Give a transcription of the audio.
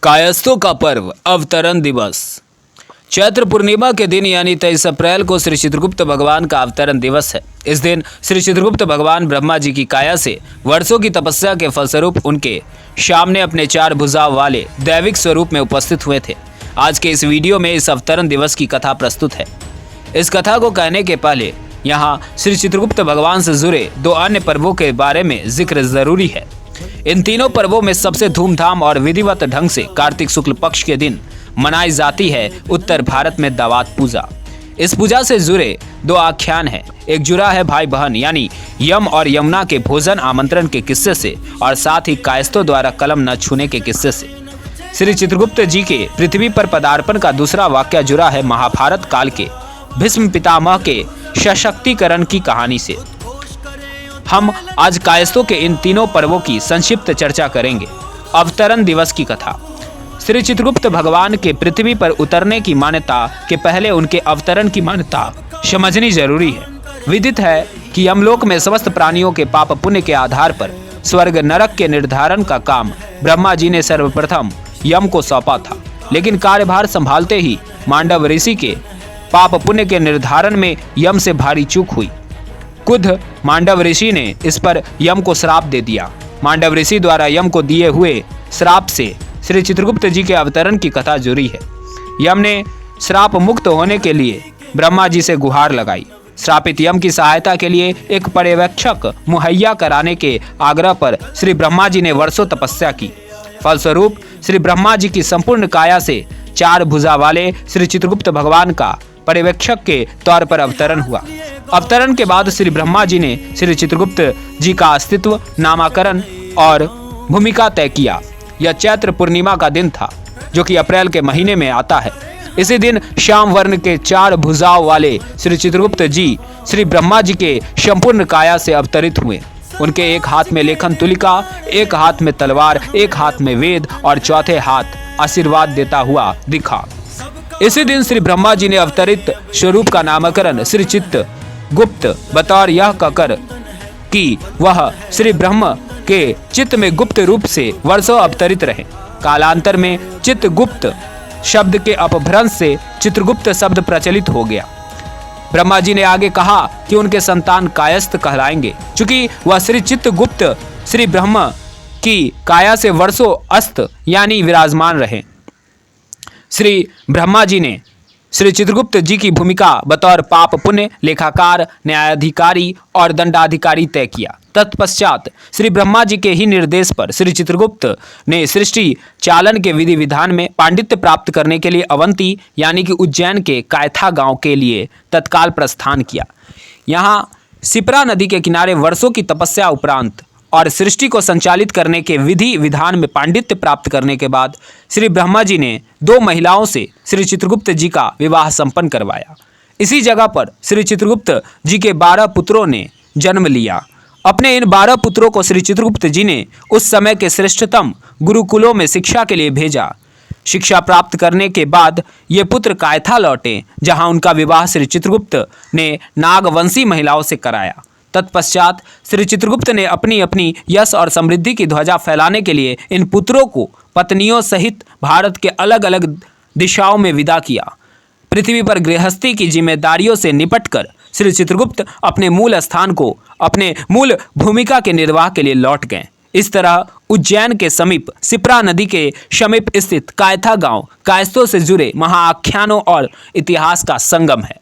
कायस्थों का पर्व अवतरण दिवस। चैत्र पूर्णिमा के दिन यानी 23 अप्रैल को श्री चित्रगुप्त भगवान का अवतरण दिवस है। इस दिन श्री चित्रगुप्त भगवान ब्रह्मा जी की काया से वर्षों की तपस्या के फलस्वरूप उनके सामने अपने 4 भुजाओं वाले दैविक स्वरूप में उपस्थित हुए थे। आज के इस वीडियो में इस अवतरण दिवस की कथा प्रस्तुत है। इस कथा को कहने के पहले यहाँ श्री चित्रगुप्त भगवान से जुड़े 2 अन्य पर्वों के बारे में जिक्र जरूरी है। इन तीनों पर्वों में सबसे धूमधाम और विधिवत ढंग से कार्तिक शुक्ल पक्ष के दिन मनाई जाती है उत्तर भारत में दावात पूजा। इस पूजा से जुड़े 2 आख्यान हैं। एक जुड़ा है भाई बहन यानी यम और यमुना के भोजन आमंत्रण के किस्से से और साथ ही कायस्थों द्वारा कलम न छूने के किस्से से। श्री चित्रगुप्त जी के पृथ्वी पर पदार्पण का दूसरा वाक्य जुड़ा है महाभारत काल के भीष्म पितामह के सशक्तिकरण की कहानी से। हम आज कायस्थों के इन तीनों पर्वों की संक्षिप्त चर्चा करेंगे। अवतरण दिवस की कथा। श्री चित्रगुप्त भगवान के पृथ्वी पर उतरने की मान्यता के पहले उनके अवतरण की मान्यता समझनी जरूरी है। विदित है कि यमलोक में समस्त प्राणियों के पाप पुण्य के आधार पर स्वर्ग नरक के निर्धारण का काम ब्रह्मा जी ने सर्वप्रथम यम को सौंपा था, लेकिन कार्यभार संभालते ही मांडव ऋषि के पाप पुण्य के निर्धारण में यम से भारी चूक हुई। खुद मांडव ऋषि ने इस पर यम को श्राप दे दिया। मांडव ऋषि द्वारा यम को दिए हुए श्राप से श्री चित्रगुप्त जी के अवतरण की कथा जुड़ी है। यम ने श्राप मुक्त होने के लिए ब्रह्मा जी से गुहार लगाई। श्रापित यम की सहायता के लिए एक पर्यवेक्षक मुहैया कराने के आग्रह पर श्री ब्रह्मा जी ने वर्षों तपस्या की। फलस्वरूप श्री ब्रह्मा जी की संपूर्ण काया से 4 भुजा वाले श्री चित्रगुप्त भगवान का पर्यवेक्षक के तौर पर अवतरण हुआ। अवतरण के बाद श्री ब्रह्मा जी ने श्री चित्रगुप्त जी का अस्तित्व, नामकरण और भूमिका तय किया। यह चैत्र पूर्णिमा का दिन था, जो कि अप्रैल के महीने में आता है। इसी दिन श्याम वर्ण के 4 भुजाओं वाले श्री चित्रगुप्त जी श्री ब्रह्मा जी के संपूर्ण काया से अवतरित हुए। उनके एक हाथ में लेखन तुलिका, एक हाथ में तलवार, एक हाथ में वेद और चौथे हाथ आशीर्वाद देता हुआ दिखा। इसी दिन श्री ब्रह्मा जी ने अवतरित स्वरूप का नामकरण श्री चित्त गुप्त बतौर यह कहकर कि वह श्री ब्रह्म के चित्त में गुप्त रूप से वर्षों अवतरित रहे। कालांतर में चित्तगुप्त शब्द के अपभ्रंश से चित्रगुप्त शब्द प्रचलित हो गया। ब्रह्मा जी ने आगे कहा कि उनके संतान कायस्थ कहलाएंगे, चूंकि वह श्री चित्तगुप्त श्री ब्रह्म की काया से वर्षों अस्त यानी विराजमान रहे। श्री ब्रह्मा जी ने श्री चित्रगुप्त जी की भूमिका बतौर पाप पुण्य लेखाकार, न्यायाधिकारी और दंडाधिकारी तय किया। तत्पश्चात श्री ब्रह्मा जी के ही निर्देश पर श्री चित्रगुप्त ने सृष्टि चालन के विधि विधान में पांडित्य प्राप्त करने के लिए अवंती यानी कि उज्जैन के कायथा गांव के लिए तत्काल प्रस्थान किया। यहाँ शिप्रा नदी के किनारे वर्षों की तपस्या उपरांत और सृष्टि को संचालित करने के विधि विधान में पांडित्य प्राप्त करने के बाद श्री ब्रह्मा जी ने 2 महिलाओं से श्री चित्रगुप्त जी का विवाह संपन्न करवाया। इसी जगह पर श्री चित्रगुप्त जी के 12 पुत्रों ने जन्म लिया। अपने इन 12 पुत्रों को श्री चित्रगुप्त जी ने उस समय के श्रेष्ठतम गुरुकुलों में शिक्षा के लिए भेजा। शिक्षा प्राप्त करने के बाद ये पुत्र कायथा लौटे, जहां उनका विवाह श्री चित्रगुप्त ने नागवंशी महिलाओं से कराया। तत्पश्चात श्री चित्रगुप्त ने अपनी अपनी यश और समृद्धि की ध्वजा फैलाने के लिए इन पुत्रों को पत्नियों सहित भारत के अलग अलग दिशाओं में विदा किया। पृथ्वी पर गृहस्थी की जिम्मेदारियों से निपटकर श्री चित्रगुप्त अपने मूल स्थान को अपने मूल भूमिका के निर्वाह के लिए लौट गए। इस तरह उज्जैन के समीप शिप्रा नदी के समीप स्थित कायथा गांव कायस्थों से जुड़े महाआख्यानों और इतिहास का संगम है।